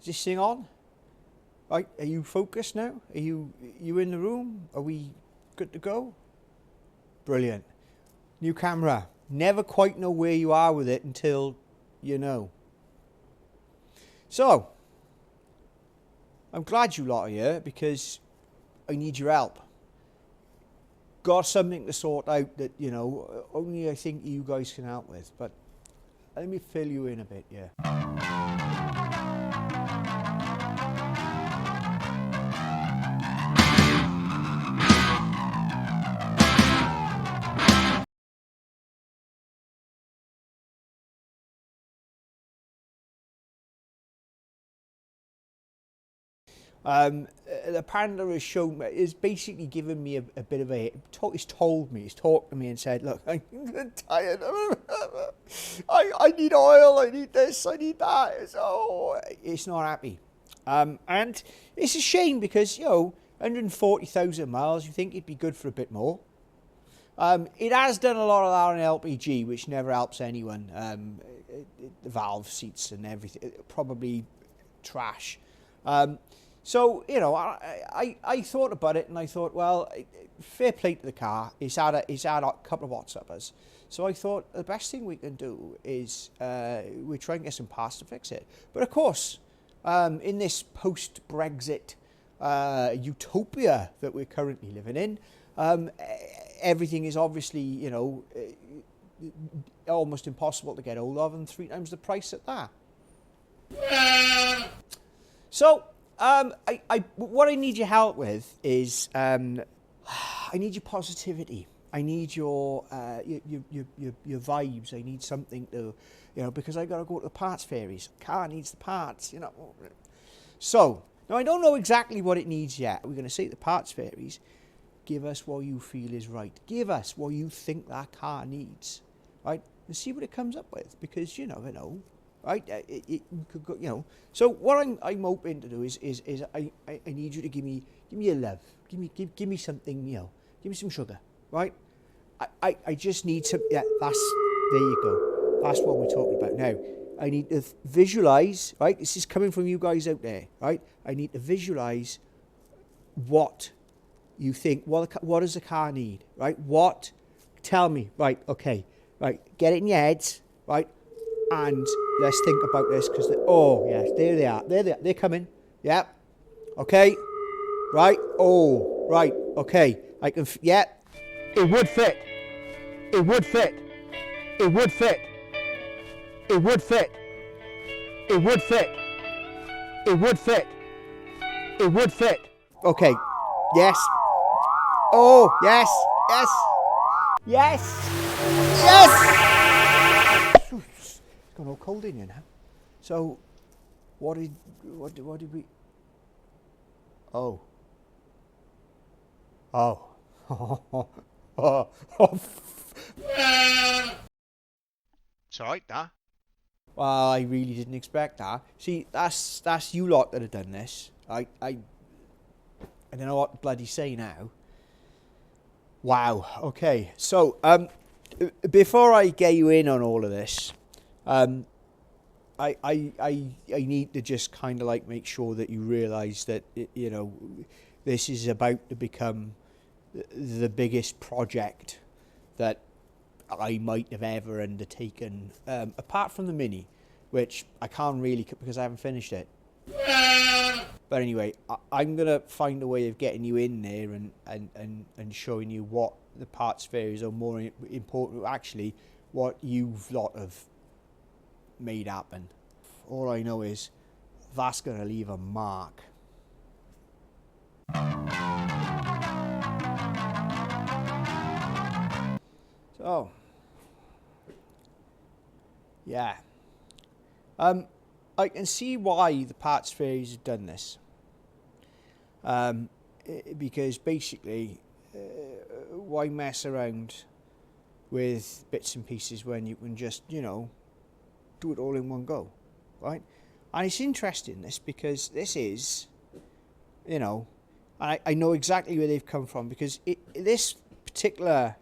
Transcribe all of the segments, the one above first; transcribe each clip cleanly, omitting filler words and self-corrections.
Is this thing on? Right, are you focused now? Are you in the room? Are we good to go? Brilliant. New camera. Never quite know where you are with it until you know. So, I'm glad you lot are here because I need your help. Got something to sort out that, you know, only I think you guys can help with. But let me fill you in a bit, yeah. The Panda has shown, is basically given me a bit of a, he's talked to me and said, look, I'm tired, I need oil, I need this, I need that, so it's not happy. And it's a shame because, you know, 140,000 miles, you think it'd be good for a bit more. It has done a lot of that on LPG, which never helps anyone. The valve seats and everything, probably trash. So, you know, I thought about it and I thought, well, fair play to the car. It's had a couple of hot suppers. So I thought the best thing we can do is we try and get some parts to fix it. But of course, in this post-Brexit utopia that we're currently living in, everything is obviously, you know, almost impossible to get hold of and 3 times the price at that. So, what I need your help with is, I need your positivity. I need your vibes. I need something to, you know, because I got to go to the Parts Faries. Car needs the parts, you know. So, now I don't know exactly what it needs yet. We're going to say to the Parts Faries, give us what you feel is right. Give us what you think that car needs, right? And see what it comes up with, because you never know. Right, it could go, you know. So what I'm hoping to do is I need you to give me a love, give me something, you know, give me some sugar, right? I just need some. Yeah, there you go. That's what we're talking about now. I need to visualize, right? This is coming from you guys out there, right? I need to visualize what you think. What does the car need, right? What? Tell me, right? Okay, right. Get it in your heads, right? And let's think about this because, oh, yes, there they are. They're coming. Yeah. Okay. Right. Oh, right. Okay. I can, yeah. It would fit. It would fit. It would fit. It would fit. It would fit. It would fit. It would fit. Okay. Yes. Oh, yes. Yes. Yes. Yes. Got all cold in you now. So, what did we? Oh. Oh. Oh. It's alright, that. Well, I really didn't expect that. See, that's you lot that have done this. I don't know what to bloody say now. Wow. Okay. So, before I get you in on all of this. I need to just kind of like make sure that you realise that, you know, this is about to become the biggest project that I might have ever undertaken, apart from the Mini, which I can't really because I haven't finished it. But anyway, I'm going to find a way of getting you in there and showing you what the Parts Faries are more important, actually, what you've lot of made happen. All I know is that's going to leave a mark. So, yeah. I can see why the Parts Faries have done this. Because basically, why mess around with bits and pieces when you can just, you know, do it all in one go, right? And it's interesting, this, because this is, you know, I know exactly where they've come from, because this particular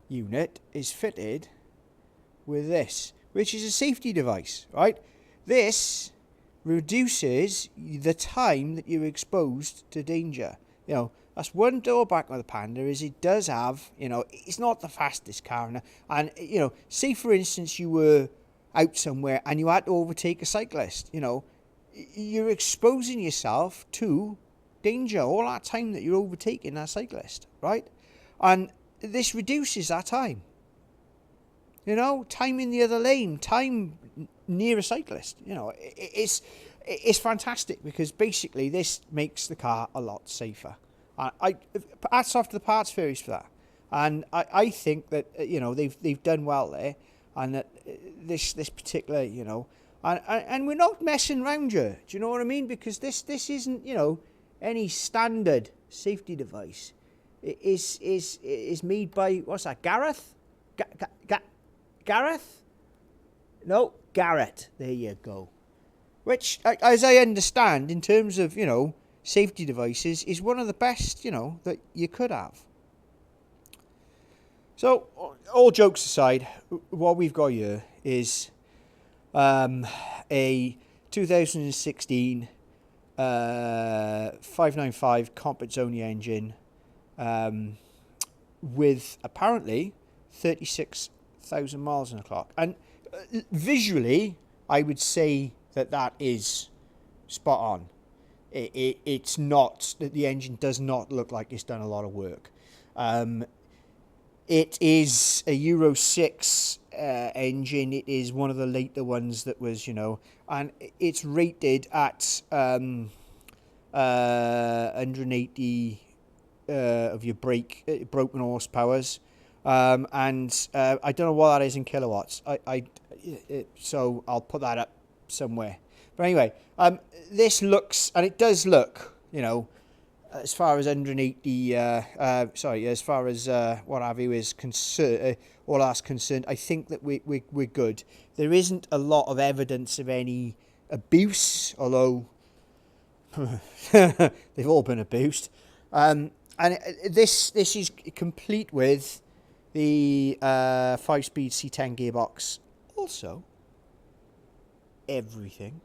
unit is fitted with this, which is a safety device, right? This reduces the time that you're exposed to danger. You know, that's one drawback with the Panda, is it does have, you know, it's not the fastest car. And, you know, say for instance you were out somewhere and you had to overtake a cyclist, you know, you're exposing yourself to danger all that time that you're overtaking that cyclist, right? And this reduces that time. You know, time in the other lane, time near a cyclist. You know, it's fantastic, because basically this makes the car a lot safer. Hats off to the Parts Faries for that. And I think that, you know, they've done well there, and that this particular, you know, and we're not messing around here. Do you know what I mean? Because this isn't, you know, any standard safety device. It is made by, what's that, Gareth? Gareth? No, Garrett. There you go. Which, as I understand, in terms of, you know, safety devices, is one of the best, you know, that you could have. So, all jokes aside, what we've got here is a 2016 595 Compets only engine with apparently 36,000 miles on the clock. And visually, I would say that is spot on. It's not, the engine does not look like it's done a lot of work. It is a Euro 6 engine. It is one of the later ones that was, you know, and it's rated at 180 of your broken horsepowers. And I don't know what that is in kilowatts. So I'll put that up somewhere. But anyway, this looks, and it does look, you know, as far as 180, as far as what have you is concerned, all that's concerned, I think that we're good. There isn't a lot of evidence of any abuse, although they've all been abused. And this is complete with the 5-speed C10 gearbox. Also, everything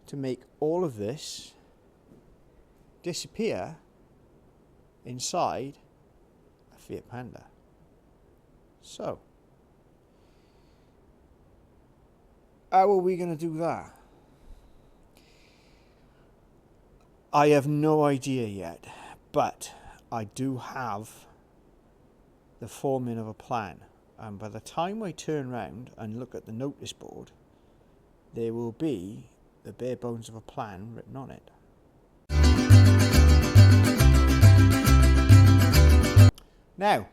to make all of this disappear inside a Fiat Panda. So, how are we going to do that? I have no idea yet, but I do have the forming of a plan, and by the time I turn around and look at the notice board, there will be the bare bones of a plan written on it. Now,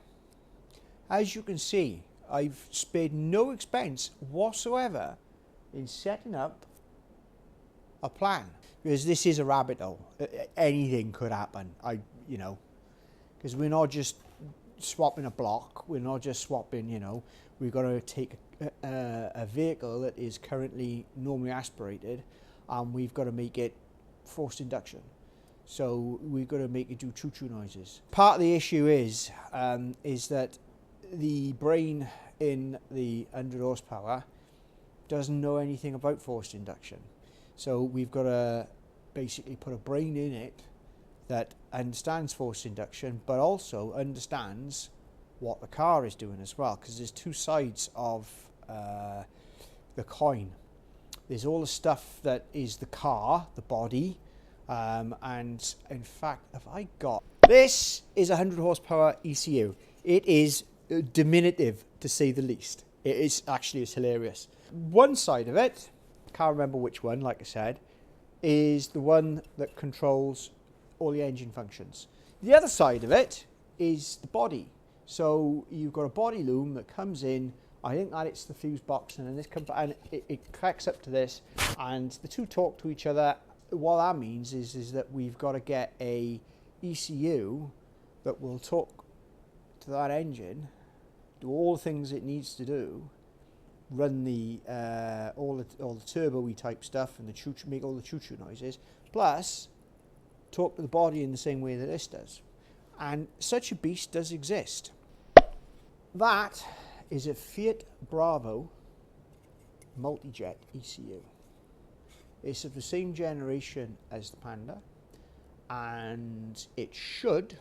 as you can see, I've spared no expense whatsoever in setting up a plan, because this is a rabbit hole. Anything could happen. You know, because we're not just swapping a block. We're not just swapping. You know, we've got to take a vehicle that is currently normally aspirated, and we've got to make it forced induction. So we've got to make it do choo-choo noises. Part of the issue is that the brain in the 100 horsepower doesn't know anything about forced induction. So we've got to basically put a brain in it that understands forced induction, but also understands what the car is doing as well, because there's two sides of the coin. There's all the stuff that is the car, the body, and in fact, this is a 100 horsepower ECU. It is diminutive, to say the least. It's hilarious. One side of it, can't remember which one, like I said, is the one that controls all the engine functions. The other side of it is the body. So you've got a body loom that comes in. I think that it's the fuse box, and then this comes, and it connects up to this, and the two talk to each other. What that means is that we've got to get a ECU that will talk to that engine, do all the things it needs to do, run the all the turbo-y type stuff, and make all the choo-choo noises, plus talk to the body in the same way that this does. And such a beast does exist. That is a Fiat Bravo multi-jet ECU. It's of the same generation as the Panda, and it should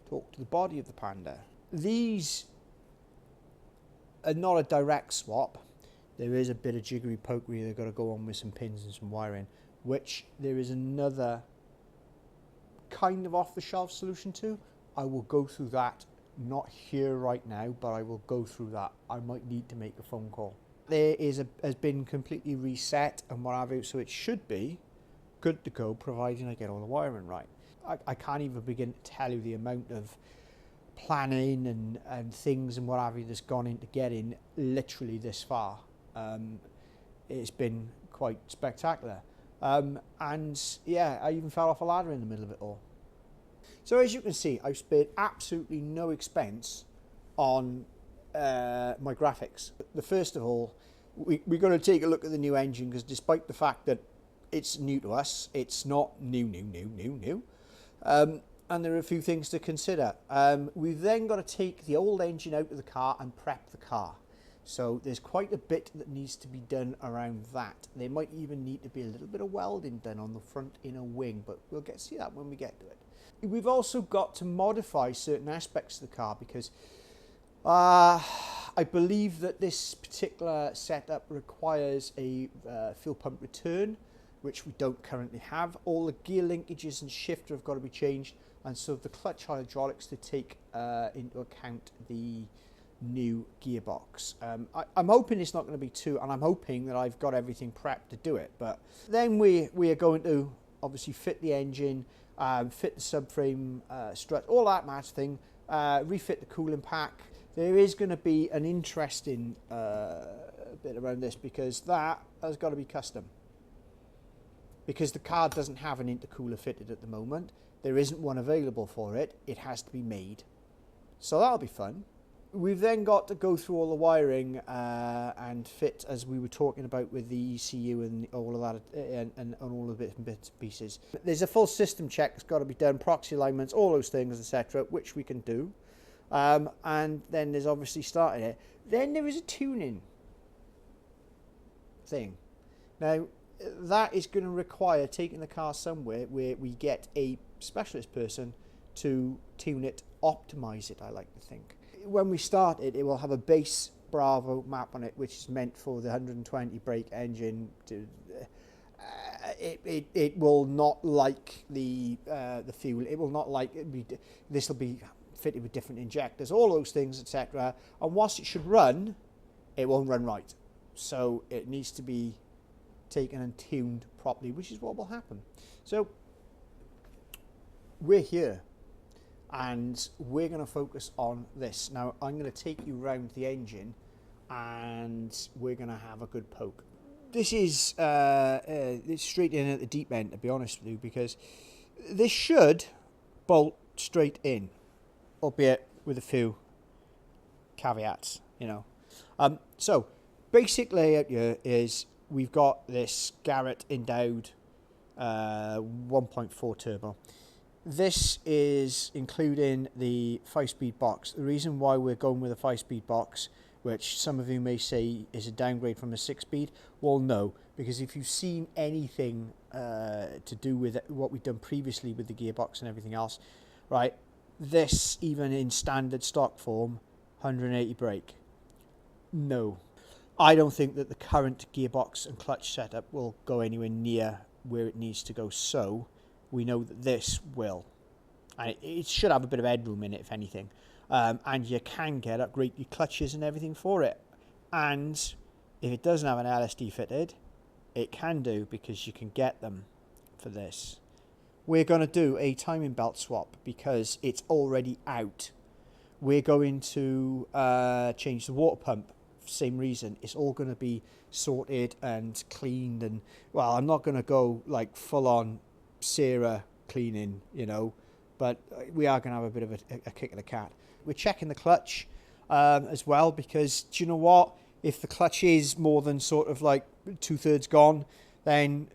talk to the body of the Panda. These are not a direct swap. There is a bit of jiggery pokery they've got to go on with some pins and some wiring, which there is another kind of off-the-shelf solution to. I will go through that, not here right now, but I will go through that. I might need to make a phone call. There has been completely reset and what have you, so it should be good to go, providing I get all the wiring right. I can't even begin to tell you the amount of planning and things and what have you that's gone into getting literally this far. It's been quite spectacular. And yeah, I even fell off a ladder in the middle of it all. So as you can see, I've spared absolutely no expense on my graphics. The first of all, we're going to take a look at the new engine, because despite the fact that it's new to us, it's not new. And there are a few things to consider. We've then got to take the old engine out of the car and prep the car. So there's quite a bit that needs to be done around that. There might even need to be a little bit of welding done on the front inner wing, but we'll get to see that when we get to it. We've also got to modify certain aspects of the car, because I believe that this particular setup requires a fuel pump return, which we don't currently have. All the gear linkages and shifter have got to be changed, and so the clutch hydraulics to take into account the new gearbox. I'm hoping it's not going to be too, and I'm hoping that I've got everything prepped to do it. But then we are going to obviously fit the engine, fit the subframe strut, all that match thing, refit the cooling pack. There is going to be an interesting bit around this, because that has got to be custom. Because the car doesn't have an intercooler fitted at the moment. There isn't one available for it. It has to be made. So that'll be fun. We've then got to go through all the wiring and fit, as we were talking about with the ECU and all of that, and all of the bits and pieces. There's a full system check that's got to be done, proxy alignments, all those things, etc., which we can do. And then there's obviously starting it. Then there is a tuning thing. Now, that is going to require taking the car somewhere where we get a specialist person to tune it, optimize it, I like to think. When we start it, it will have a base Bravo map on it, which is meant for the 120 brake engine. It will not like the fuel. It will not like it. This will be fitted with different injectors, all those things, etc. And whilst it should run, it won't run right. So it needs to be taken and tuned properly, which is what will happen. So we're here, and we're going to focus on this. Now I'm going to take you around the engine, and we're going to have a good poke. This is it's straight in at the deep end, to be honest with you, because this should bolt straight in, albeit with a few caveats, you know. So basic layout here is we've got this Garrett endowed 1.4 turbo. This is including the 5-speed box. The reason why we're going with a 5-speed box, which some of you may say is a downgrade from a 6-speed, well, no, because if you've seen anything to do with what we've done previously with the gearbox and everything else, right, this, even in standard stock form, 180 brake. No, I don't think that the current gearbox and clutch setup will go anywhere near where it needs to go, so we know that this will. And it should have a bit of headroom in it, if anything. And you can get upgrade your clutches and everything for it. And if it doesn't have an LSD fitted, it can do, because you can get them for this. We're going to do a timing belt swap because it's already out. We're going to change the water pump. Same reason. It's all going to be sorted and cleaned, and well, I'm not going to go like full on Sarah cleaning, you know, but we are going to have a bit of a kick of the cat. We're checking the clutch as well, because do you know what, if the clutch is more than sort of like 2/3 gone, then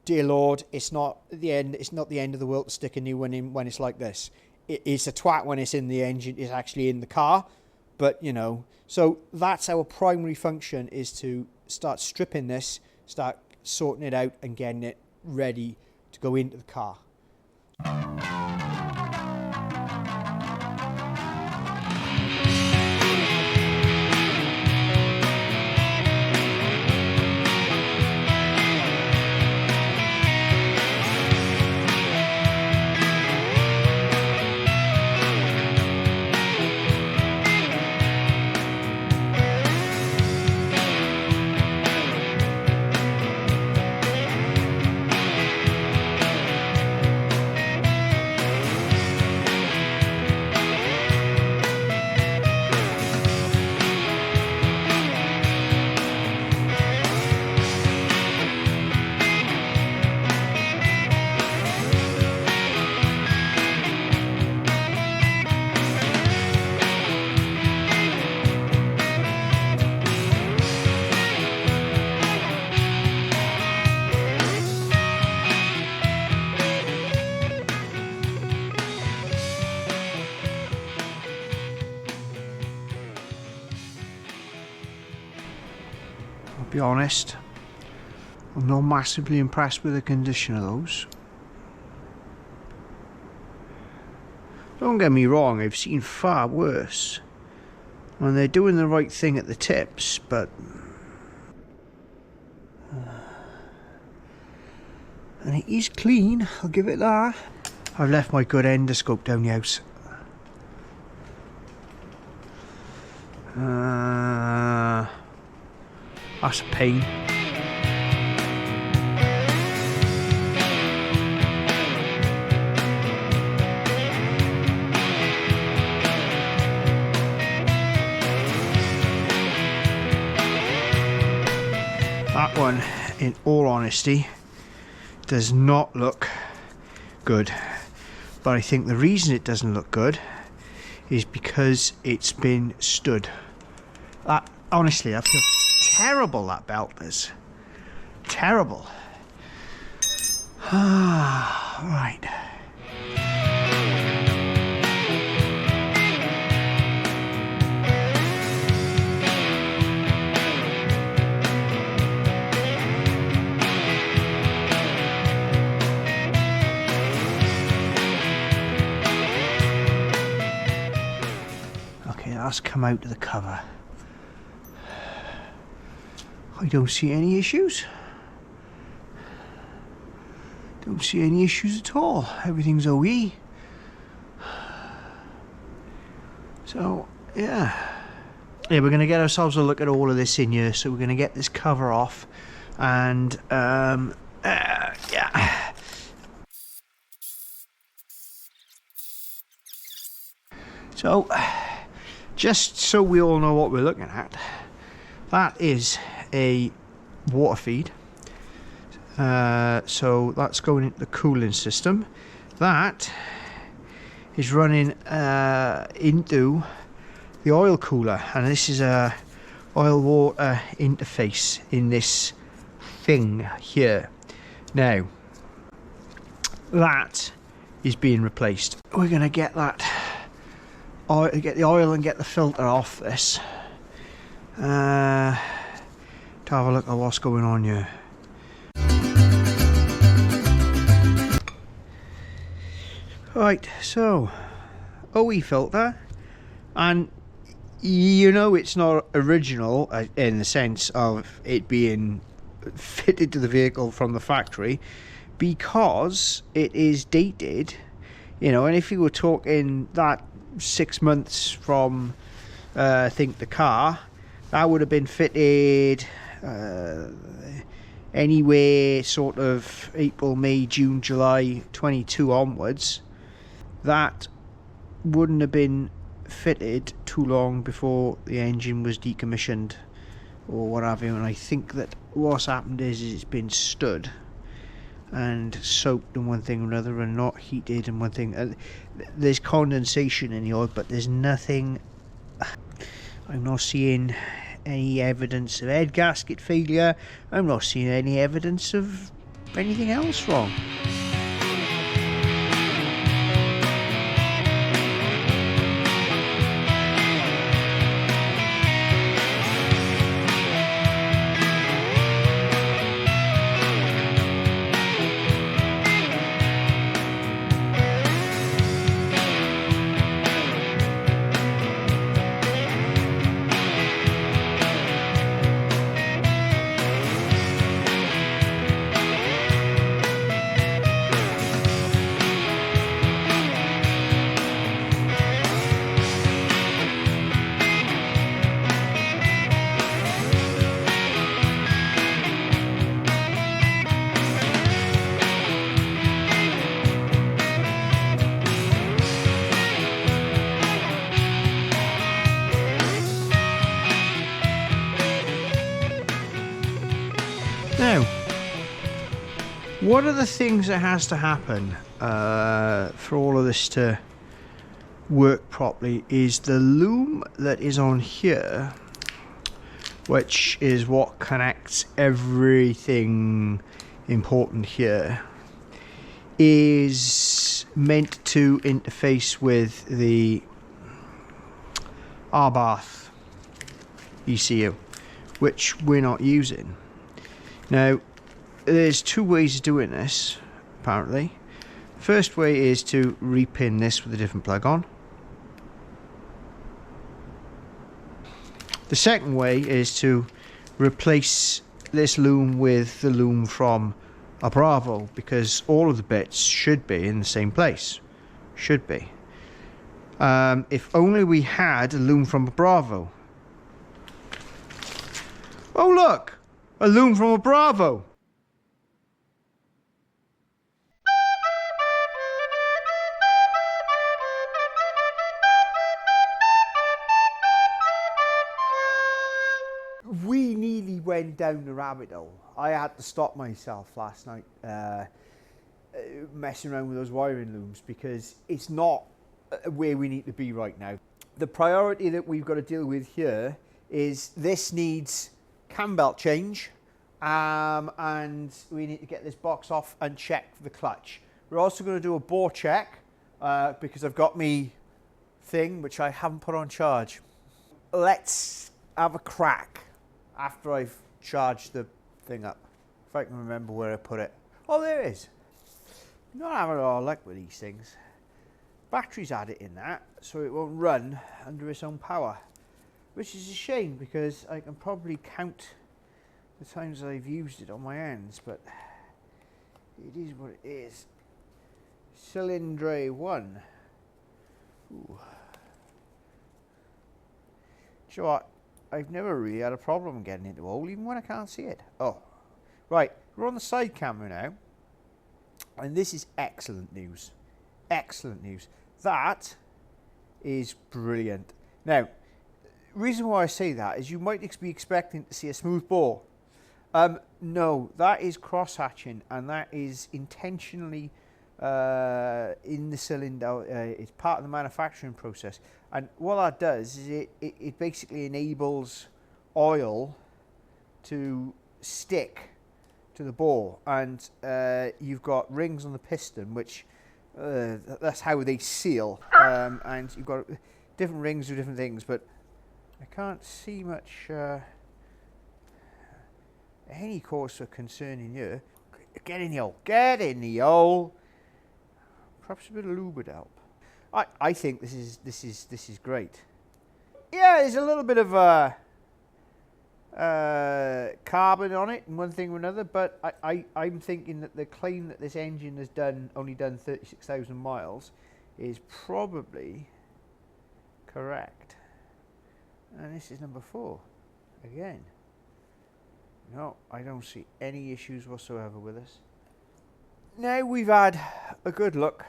dear Lord, it's not the end. It's not the end of the world to stick a new one in when it's like this. It's a twat when it's in the engine. It's actually in the car, but you know. So that's our primary function, is to start stripping this, start sorting it out and getting it ready to go into the car. I'll be honest, I'm not massively impressed with the condition of those. Don't get me wrong, I've seen far worse, and they're doing the right thing at the tips, but and it is clean, I'll give it that. I've left my good endoscope down the house. That's a pain. That one, in all honesty, does not look good. But I think the reason it doesn't look good is because it's been stood. That, honestly, I feel terrible, that belt is. Terrible. Right. Okay, that's come out of the cover. I don't see any issues. Don't see any issues at all. Everything's OE. So, yeah. Yeah, we're going to get ourselves a look at all of this in here. So we're going to get this cover off. And, yeah. So, just so we all know what we're looking at, that is a water feed, so that's going into the cooling system. That is running into the oil cooler, and this is a oil water interface in this thing here. Now that is being replaced. We're going to get that oil, get the oil and get the filter off this. To have a look at what's going on here. Right, so OE filter, and you know it's not original in the sense of it being fitted to the vehicle from the factory, because it is dated, you know, and if you were talking that 6 months from I think the car, that would have been fitted anywhere sort of April, May, June, July 22 onwards. That wouldn't have been fitted too long before the engine was decommissioned or what have you, and I think that what's happened is it's been stood and soaked and one thing or another, and not heated and one thing. There's condensation in the oil, but there's nothing. I'm not seeing any evidence of head gasket failure. I'm not seeing any evidence of anything else wrong. One of the things that has to happen for all of this to work properly is the loom that is on here, which is what connects everything important here, is meant to interface with the Abarth ECU, which we're not using. Now, there's two ways of doing this, apparently. First way is to repin this with a different plug on. The second way is to replace this loom with the loom from a Bravo, because all of the bits should be in the same place. Should be. If only we had a loom from a Bravo. Oh look! A loom from a Bravo! We nearly went down the rabbit hole. I had to stop myself last night messing around with those wiring looms, because it's not where we need to be right now. The priority that we've got to deal with here is this needs cam belt change, and we need to get this box off and check the clutch. We're also going to do a bore check because I've got me thing which I haven't put on charge. Let's have a crack after I've charged the thing up, if I can remember where I put it. Oh, there it is. Not having a lot of luck with these things. Batteries had it in that, so it won't run under its own power, which is a shame, because I can probably count the times I've used it on my hands, but it is what it is. Cylindre 1. Ooh. Do you know what? I've never really had a problem getting into a hole, even when I can't see it. Oh, right, we're on the side camera now, and this is excellent news. Excellent news. That is brilliant. Now, reason why I say that is you might be expecting to see a smooth bore. No, that is cross-hatching, and that is intentionally in the cylinder. It's part of the manufacturing process, and what that does is it basically enables oil to stick to the bore, and you've got rings on the piston, which that's how they seal, and you've got different rings do different things, but I can't see much any cause for concern in here. Get in the hole, get in the hole. Perhaps a bit of lube would help. I think this is great. Yeah, there's a little bit of carbon on it, and one thing or another, but I'm thinking that the claim that this engine has only done 36,000 miles is probably correct. And this is number 4 again. No, I don't see any issues whatsoever with this. Now we've had a good look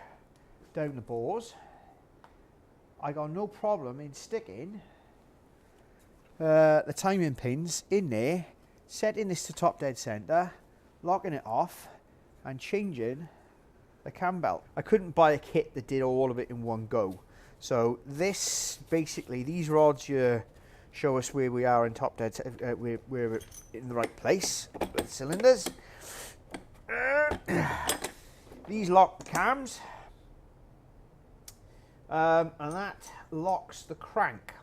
down the bores, I got no problem in sticking the timing pins in there, setting this to top dead center, locking it off, and changing the cam belt. I couldn't buy a kit that did all of it in one go. So this, basically, these rods here show us where we are in top dead, we're in the right place with the cylinders. These lock the cams, and that locks the crank.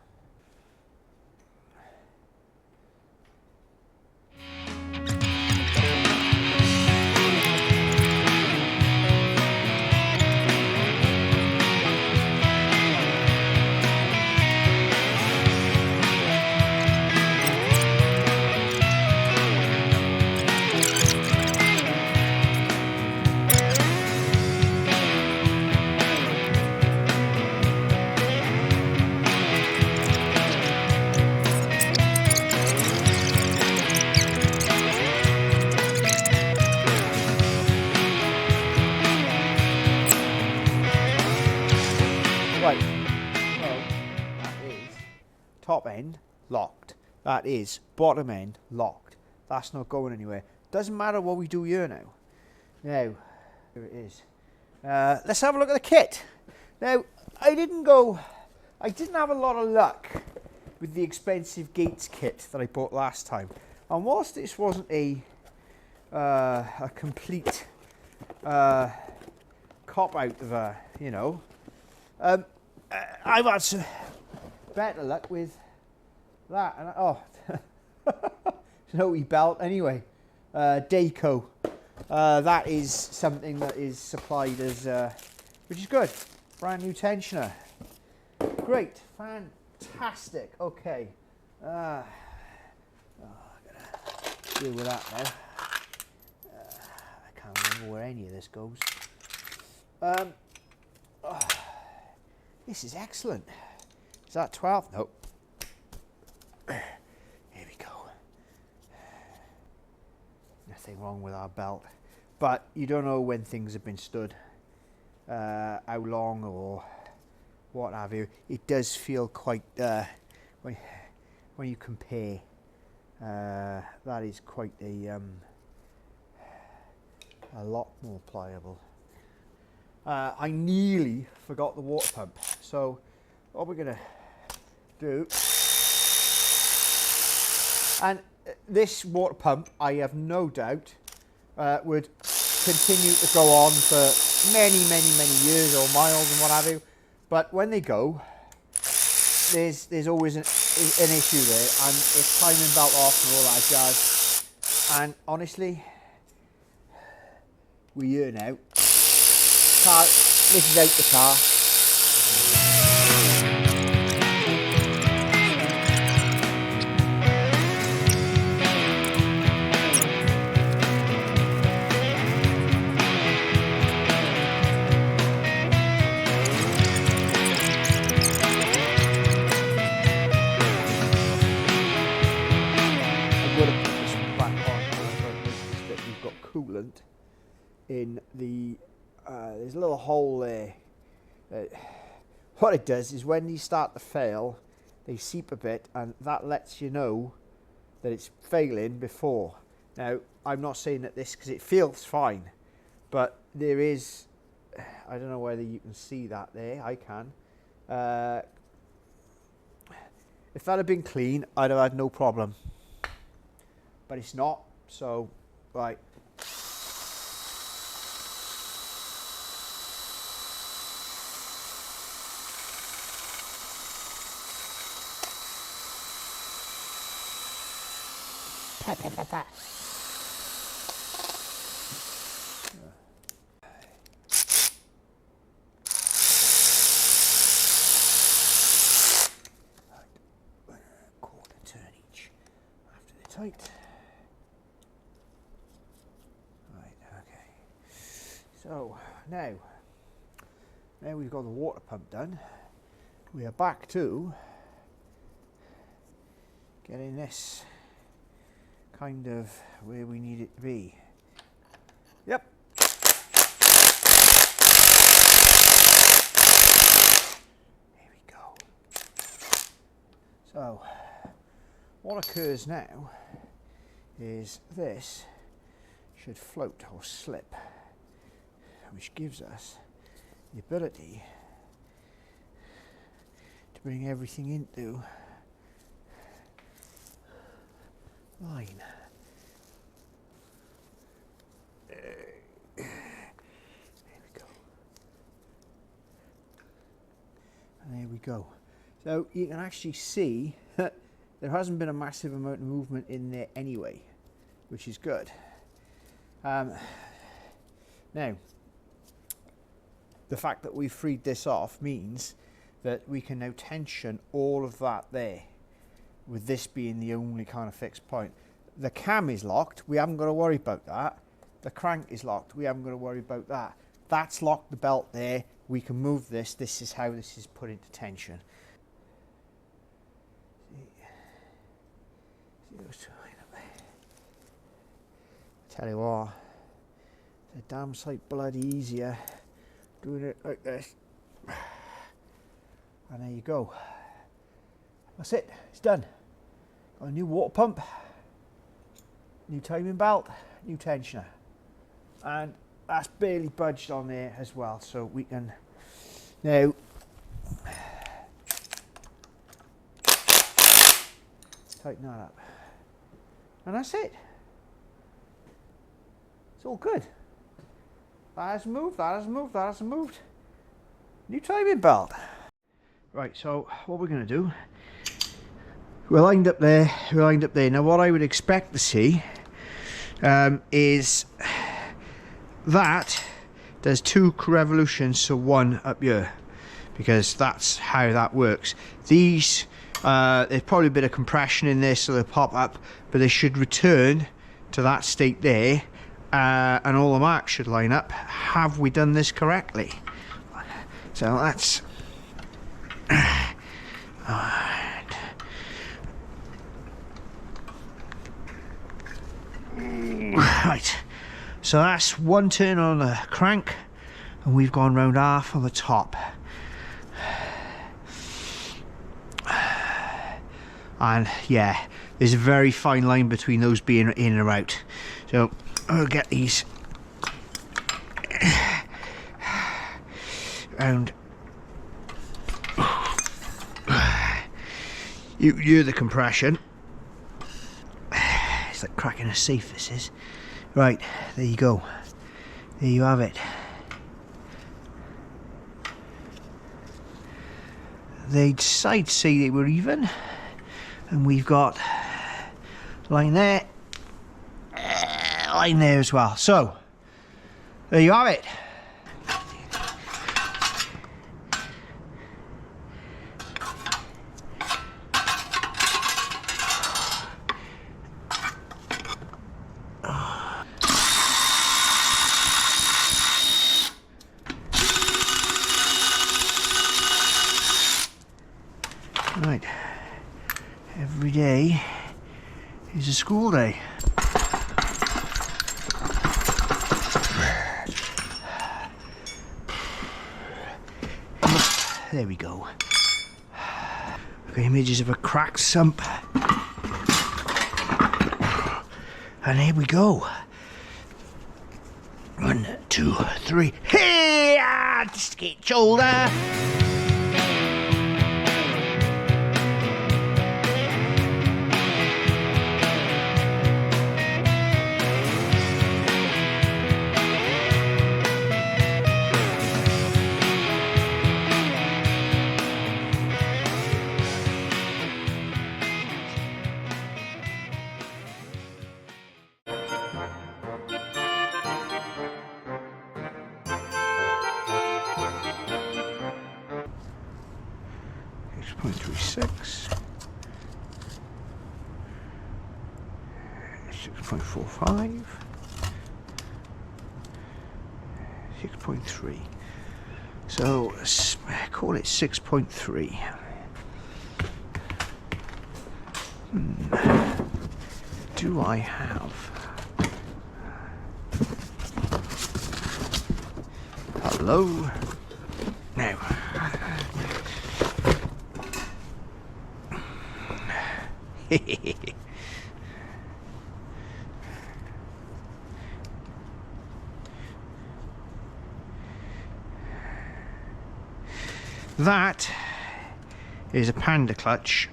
Right, so that is top end locked. That is bottom end locked. That's not going anywhere. Doesn't matter what we do here now. Now, here it is. Let's have a look at the kit. Now, I didn't have a lot of luck with the expensive Gates kit that I bought last time. And whilst this wasn't a complete cop out of a, you know, I've had some better luck with that. And no wee belt anyway. Dayco. That is something that is supplied as, which is good. Brand new tensioner. Great, fantastic. Okay. I gotta deal with that now. I can't remember where any of this goes. This is excellent. Is that 12? Nope. Here we go. Nothing wrong with our belt, but you don't know when things have been stood, how long or what have you. It does feel quite, when you compare, that is quite a lot more pliable. I nearly forgot the water pump, so what we're gonna do, and this water pump, I have no doubt, would continue to go on for many years or miles and what have you. But when they go, there's always an issue there, and it's timing belt off and all that jazz. And honestly, we're here now. This is out the car. Coolant in the there's a little hole there. What it does is when these start to fail, they seep a bit, and that lets you know that it's failing before. Now, I'm not saying that this, because it feels fine, but there is, I don't know whether you can see that there. I can. If that had been clean, I'd have had no problem, but it's not. So, right. Quarter turn each after they're tight. Right, okay. So now we've got the water pump done. We are back to getting this kind of where we need it to be. Yep. Here we go. So what occurs now is this should float or slip, which gives us the ability to bring everything into line. There we go. And there we go. So you can actually see that there hasn't been a massive amount of movement in there anyway, which is good. Now, the fact that we've freed this off means that we can now tension all of that there, with this being the only kind of fixed point. The cam is locked, we haven't got to worry about that. The crank is locked, we haven't got to worry about that. That's locked the belt there, we can move this. This is how this is put into tension. Tell you what, it's a damn sight bloody easier doing it like this. And there you go. That's it, it's done. Got a new water pump, new timing belt, new tensioner, and that's barely budged on there as well, so we can now tighten that up, and that's it. It's all good. That hasn't moved, that hasn't moved, that hasn't moved. New timing belt. Right, so what we're going to do, we're lined up there, we're lined up there. Now what I would expect to see is that there's 2 revolutions, so 1 up here, because that's how that works. These, there's probably a bit of compression in there, so they'll pop up, but they should return to that state there, and all the marks should line up. Have we done this correctly? So that's right. So that's 1 turn on the crank, and we've gone round half on the top. And yeah, there's a very fine line between those being in or out. So I'll get these round. You hear the compression. It's like cracking a safe, this is. Right, there you go. There you have it. I'd say they were even, and we've got line there, line there as well. So there you have it. Right, every day is a school day. There we go. I've got images of a cracked sump. And here we go. 1, 2, 3. Hey! Skate shoulder! .36, 6.45, 6.3. So let's call it 6.3. Do I have? Hello. Now. That is a Panda clutch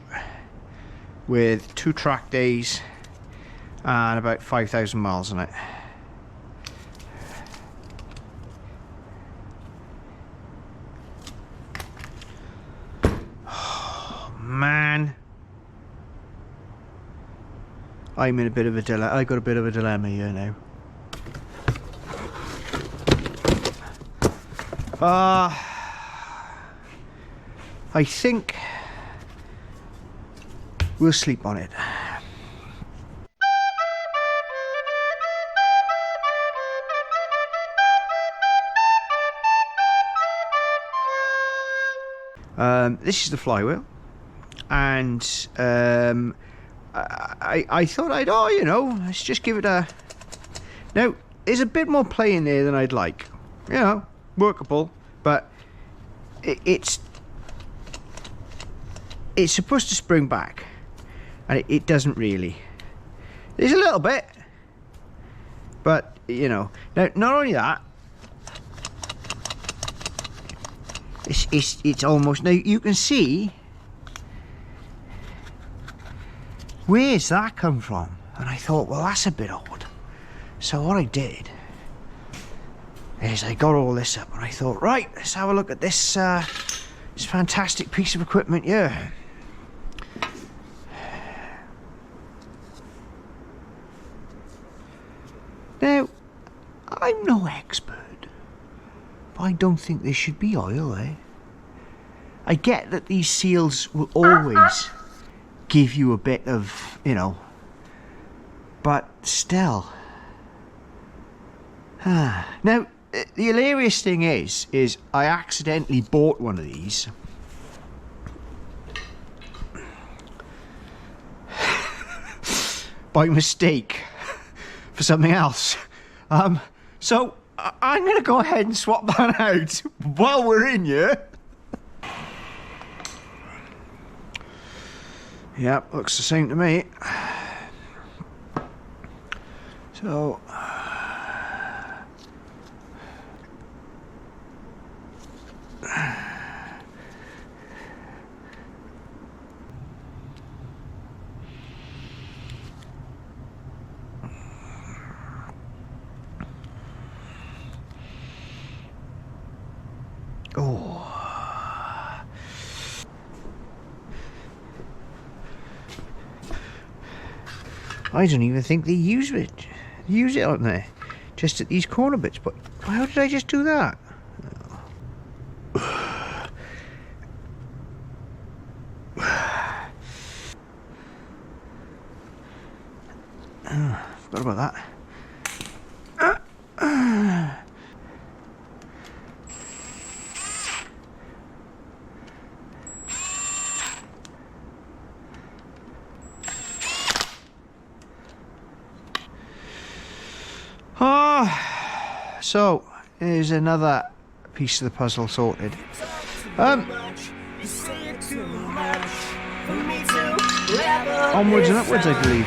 with 2 track days and about 5,000 miles on it. Oh, man. I'm in a bit of a dilemma. I got a bit of a dilemma here now. I think we'll sleep on it. This is the flywheel, and I thought you know, let's just give it a... Now, there's a bit more play in there than I'd like. You know, workable, but it's supposed to spring back, and it doesn't really. There's a little bit, but you know. Now, not only that, it's almost, now you can see, where's that come from? And I thought, well, that's a bit odd. So what I did is I got all this up and I thought, right, let's have a look at this this fantastic piece of equipment here. Now, I'm no expert, but I don't think there should be oil, eh? I get that these seals will always give you a bit of, you know, but still. Now, the hilarious thing is I accidentally bought one of these. By mistake for something else. So I'm going to go ahead and swap that out while we're in here. Yep, looks the same to me. So I don't even think they use it on there, just at these corner bits. But how did I just do that? Forgot about that. So here's another piece of the puzzle sorted. Onwards and upwards, I believe.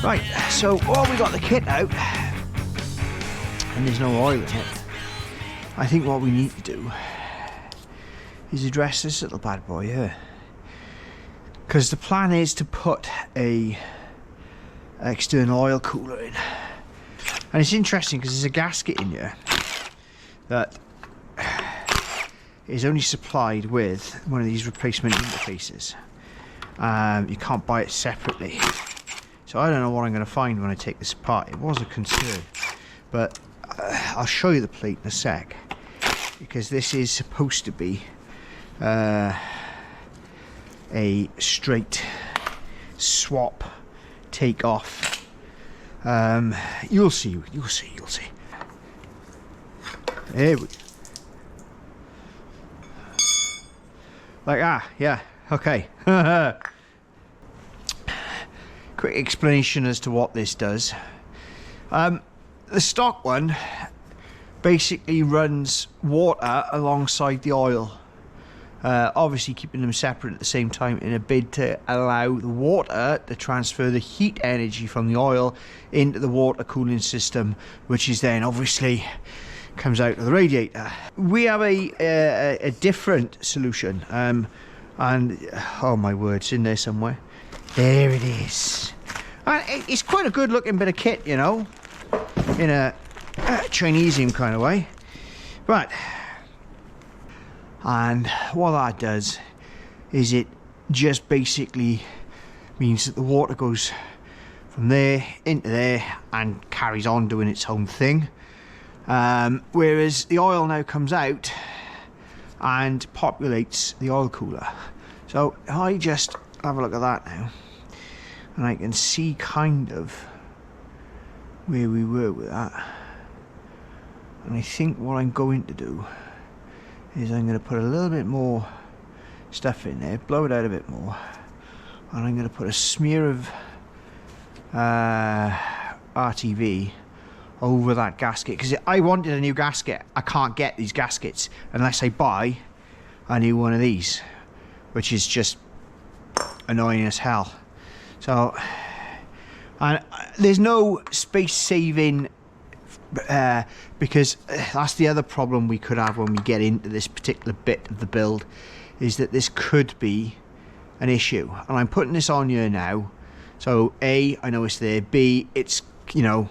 Right, so while we got the kit out and there's no oil in it, I think what we need to do is address this little bad boy here, because the plan is to put a external oil cooler in. And it's interesting because there's a gasket in here that is only supplied with one of these replacement interfaces. You can't buy it separately. So I don't know what I'm going to find when I take this apart. It was a concern, but I'll show you the plate in a sec, because this is supposed to be a straight swap take off. You'll see. There we go. Like, yeah, okay. Quick explanation as to what this does. The stock one basically runs water alongside the oil obviously keeping them separate at the same time in a bid to allow the water to transfer the heat energy from the oil into the water cooling system, which is then obviously comes out of the radiator. We have a different solution, and oh my word, it's in there somewhere. There it is. And it's quite a good looking bit of kit, you know, in a Chinesium kind of way. Right. And what that does is it just basically means that the water goes from there into there and carries on doing its own thing, whereas the oil now comes out and populates the oil cooler. So if I just have a look at that now, and I can see kind of where we were with that, and I think what I'm going to do is I'm going to put a little bit more stuff in there, blow it out a bit more, and I'm going to put a smear of RTV over that gasket, because I wanted a new gasket. I can't get these gaskets unless I buy a new one of these, which is just annoying as hell. So, and there's no space saving, because that's the other problem we could have when we get into this particular bit of the build, is that this could be an issue. And I'm putting this on here now, so A, I know it's there, B, it's, you know,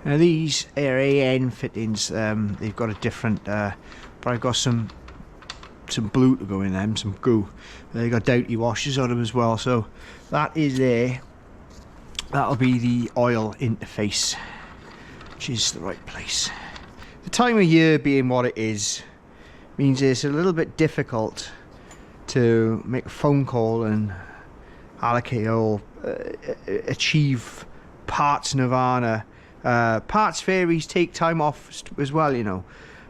now these are AN fittings. They've got a different, but I've got some blue to go in them, some goo. They've got doughty washers on them as well, so that is there. That'll be the oil interface, which is the right place. The time of year being what it is means it's a little bit difficult to make a phone call and allocate or achieve parts nirvana. Parts Faries take time off as well, you know,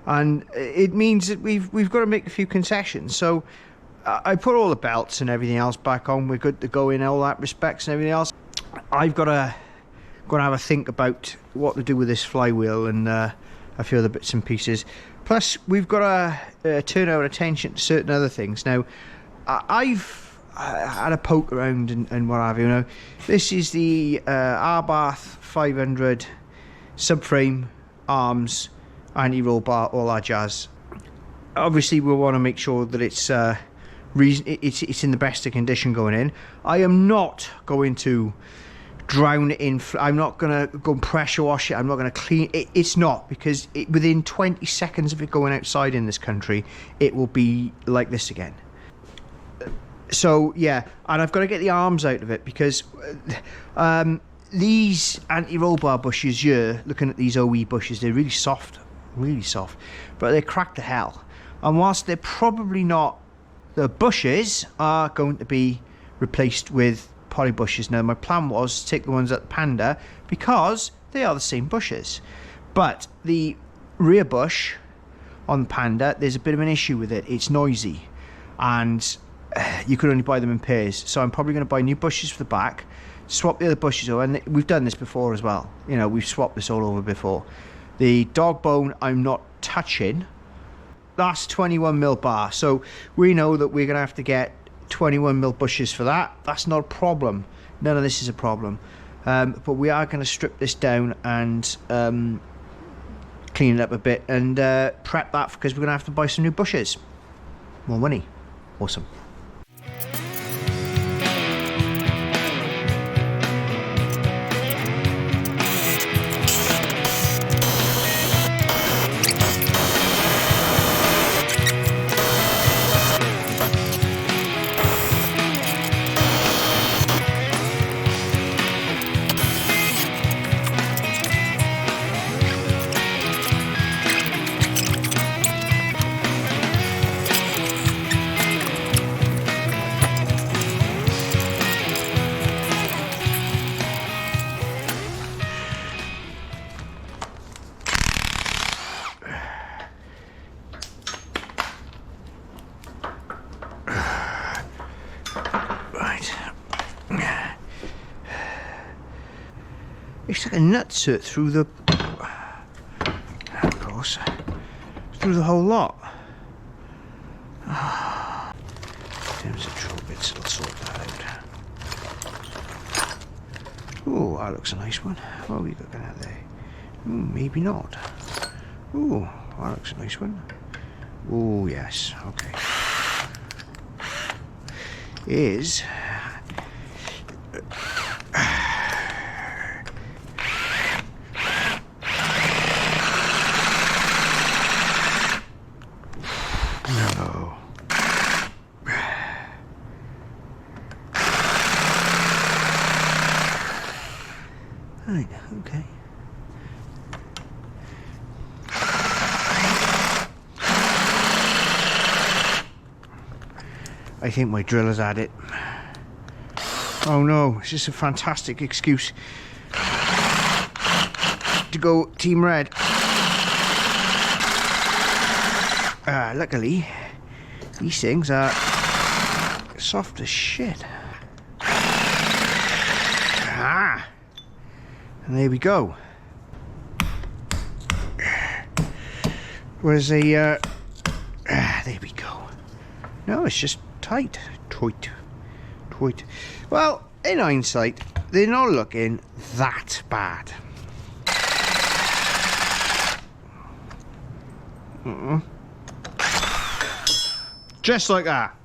and it means that we've got to make a few concessions. So I put all the belts and everything else back on. We're good to go in all that respects and everything else. I've got to have a think about what to do with this flywheel and a few other bits and pieces. Plus, we've got to turn our attention to certain other things. Now, I've had a poke around and what have you. Now, this is the Abarth 500 subframe, arms, anti-roll bar, all that jazz. Obviously, we want to make sure that it's in the best of condition going in. I am not going to drown it in. I'm not going to go and pressure wash it. I'm not going to clean it. It's not, because within 20 seconds of it going outside in this country, it will be like this again. So yeah, and I've got to get the arms out of it, because these anti-roll bar bushes here, looking at these OE bushes, they're really soft, but they're cracked to hell. And whilst they're probably not, the bushes are going to be replaced with poly bushes. Now, my plan was to take the ones at the Panda because they are the same bushes, but the rear bush on the Panda, there's a bit of an issue with it. It's noisy, and you could only buy them in pairs. So I'm probably going to buy new bushes for the back, swap the other bushes over, and we've done this before as well. You know, we've swapped this all over before. The dog bone I'm not touching. That's 21mm bar, so we know that we're going to have to get 21mm bushes for that. That's not a problem. None of this is a problem. But we are going to strip this down and clean it up a bit and prep that, because we're going to have to buy some new bushes. More money. Awesome. It's like a nutset through the, of course, through the whole lot. There's a trouble bits, it'll sort that out. Oh, that looks a nice one. What are we looking at there? Maybe not. Oh, that looks a nice one. Oh, yes, okay. Is no. Right, okay. I think my drill has had it. Oh no, it's just a fantastic excuse to go Team Red. Luckily, these things are soft as shit. Ah, and there we go. Where's a there we go. No, it's just tight. Well, in hindsight, they're not looking that bad. Just like that.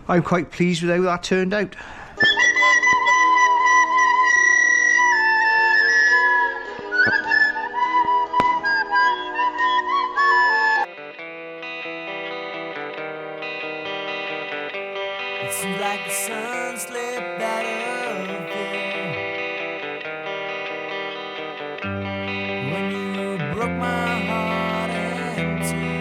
I'm quite pleased with how that turned out. It seems like the sun slipped out of you when you broke my heart in two.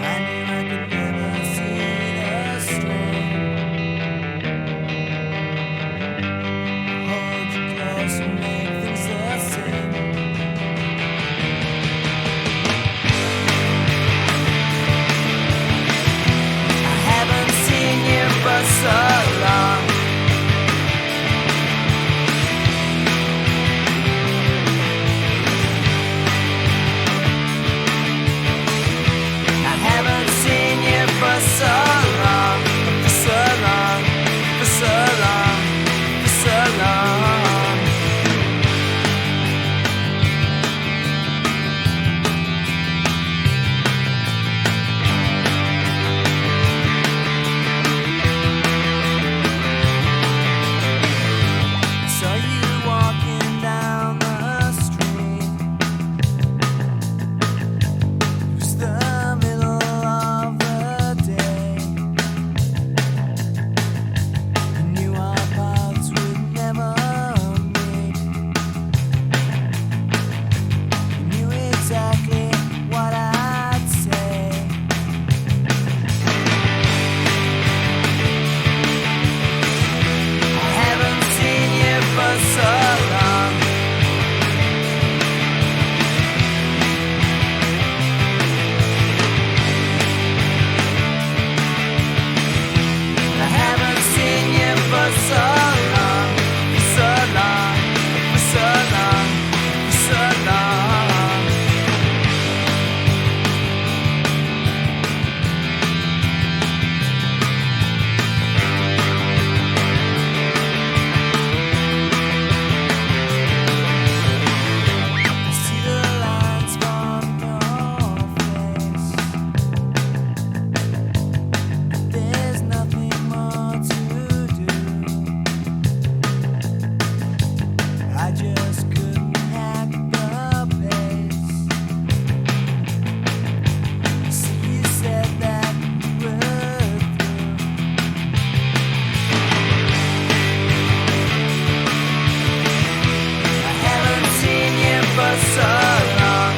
I knew I could never see the string. Hold you close and make things the same. I haven't seen you but for so long.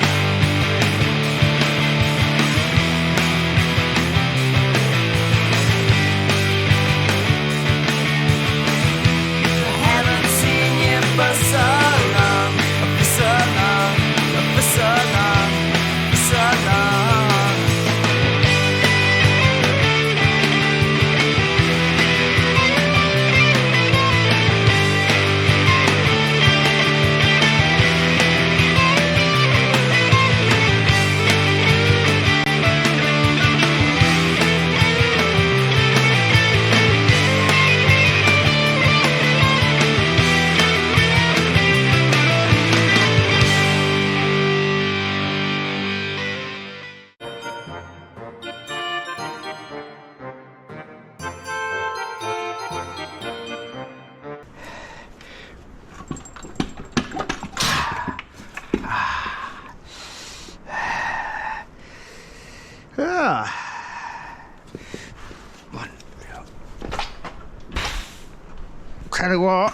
Haven't seen you for so long, for so long, for so long, for so long. Tell you what,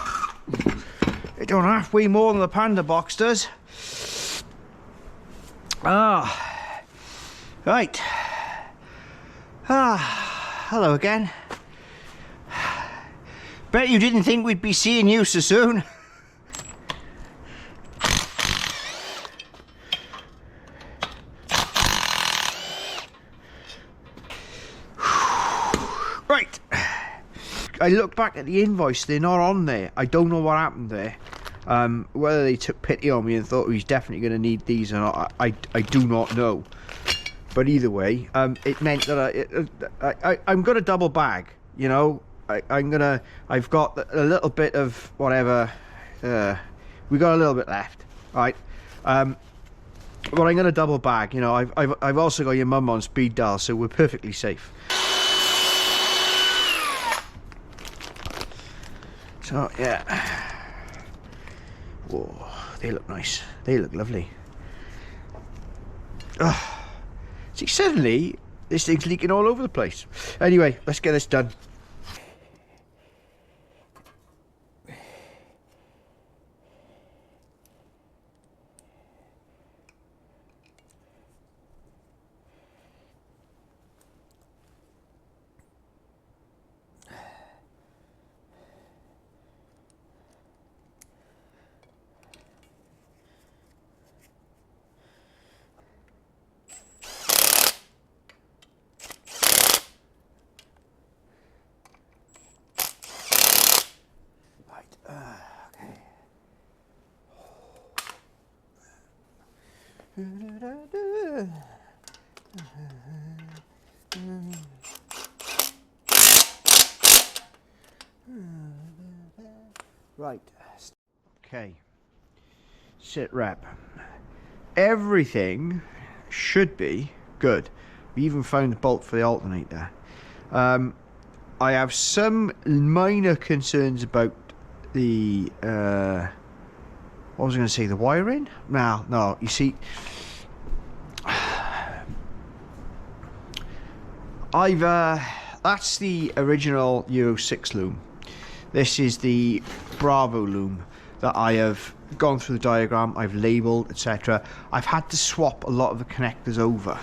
it don't halfway more than the Panda box does. Right. Hello again. Bet you didn't think we'd be seeing you so soon. Right. I looked back at the invoice, they're not on there. I don't know what happened there. Whether they took pity on me and thought he's definitely going to need these or not, I do not know. But either way, it meant that I'm going to double bag, you know. I've got a little bit of whatever, we got a little bit left, right? But I'm going to double bag, you know. I've also got your mum on speed dial, so we're perfectly safe. So yeah, whoa, they look nice. They look lovely. See, suddenly this thing's leaking all over the place. Anyway, let's get this done. Right. Okay. Sit rep. Everything should be good. We even found the bolt for the alternator. I have some minor concerns about the what was I going to say, the wiring? No, you see, that's the original Euro 6 loom. This is the Bravo loom that I have gone through the diagram, I've labelled, etc. I've had to swap a lot of the connectors over.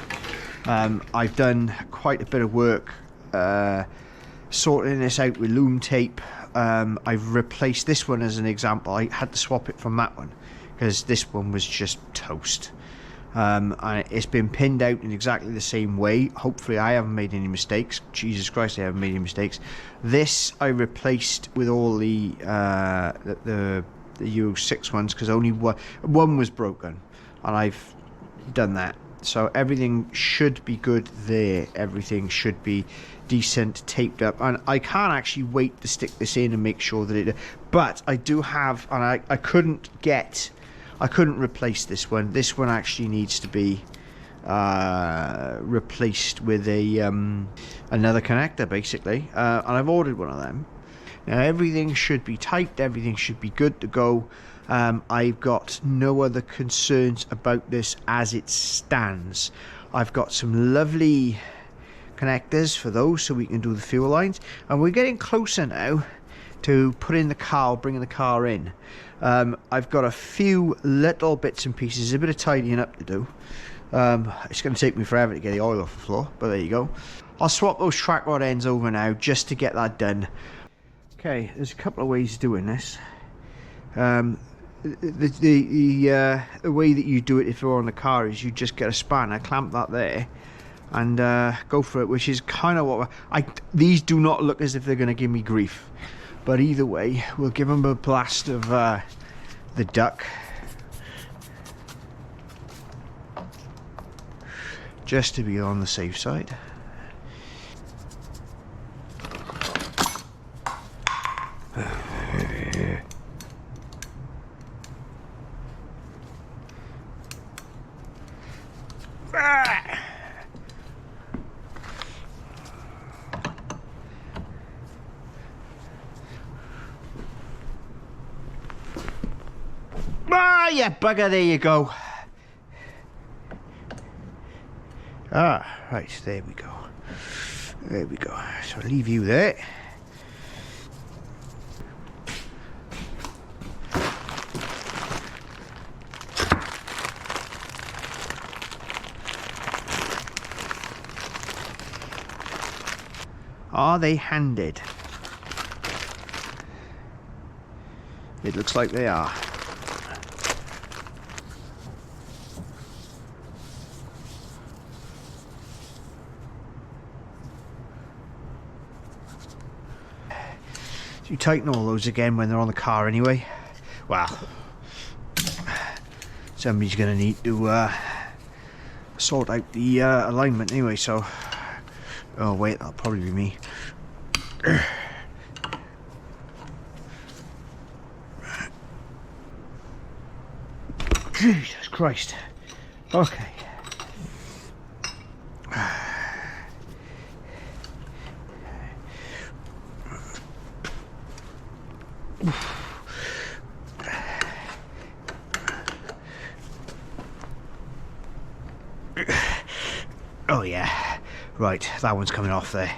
I've done quite a bit of work sorting this out with loom tape. I've replaced this one as an example. I had to swap it from that one because this one was just toast. And it's been pinned out in exactly the same way. Hopefully I haven't made any mistakes. Jesus Christ, I haven't made any mistakes. This I replaced with all the Euro 6 ones because only one was broken, and I've done that. So everything should be good there. Everything should be decent, taped up, and I can't actually wait to stick this in and make sure that it. But I do have, and I couldn't replace this one. This one actually needs to be replaced with a another connector, basically, and I've ordered one of them. Now everything should be tight. Everything should be good to go. I've got no other concerns about this as it stands. I've got some lovely connectors for those so we can do the fuel lines, and we're getting closer now to put in the car, bringing the car in. I've got a few little bits and pieces, a bit of tidying up to do. It's going to take me forever to get the oil off the floor, but there you go. I'll swap those track rod ends over now just to get that done. Okay, there's a couple of ways of doing this. The way that you do it if you're on the car is you just get a spanner, clamp that there, and go for it, which is kind of what these do not look as if they're going to give me grief, but either way we'll give them a blast of the duck, just to be on the safe side. Ah, yeah, bugger, there you go. Ah, right, there we go. There we go. So I'll leave you there. Are they handed? It looks like they are. You tighten all those again when they're on the car anyway. Well, somebody's going to need to sort out the alignment anyway, so... Oh wait, that'll probably be me. Jesus Christ. Okay. Oh yeah, right, that one's coming off there.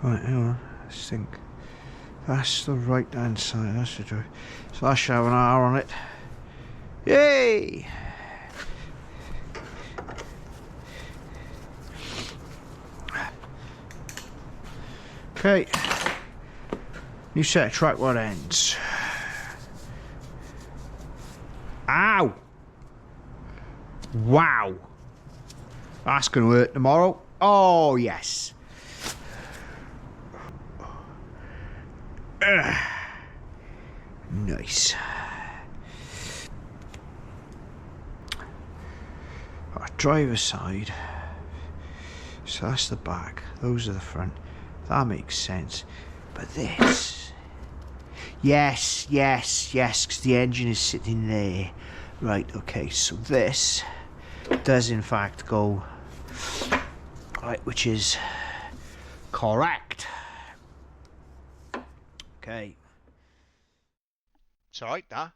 Right, hang on, let's think. That's the right hand side, that's the drive. So that should have an R on it. Yay! Okay, new set of track rod ends. Ow! Wow! That's going to hurt tomorrow. Oh, yes. Nice. Our driver's side. So that's the back. Those are the front. That makes sense. But this... Yes, yes, yes, because the engine is sitting there. Right, okay, so this does in fact go... Right, which is correct. Okay. It's alright, that.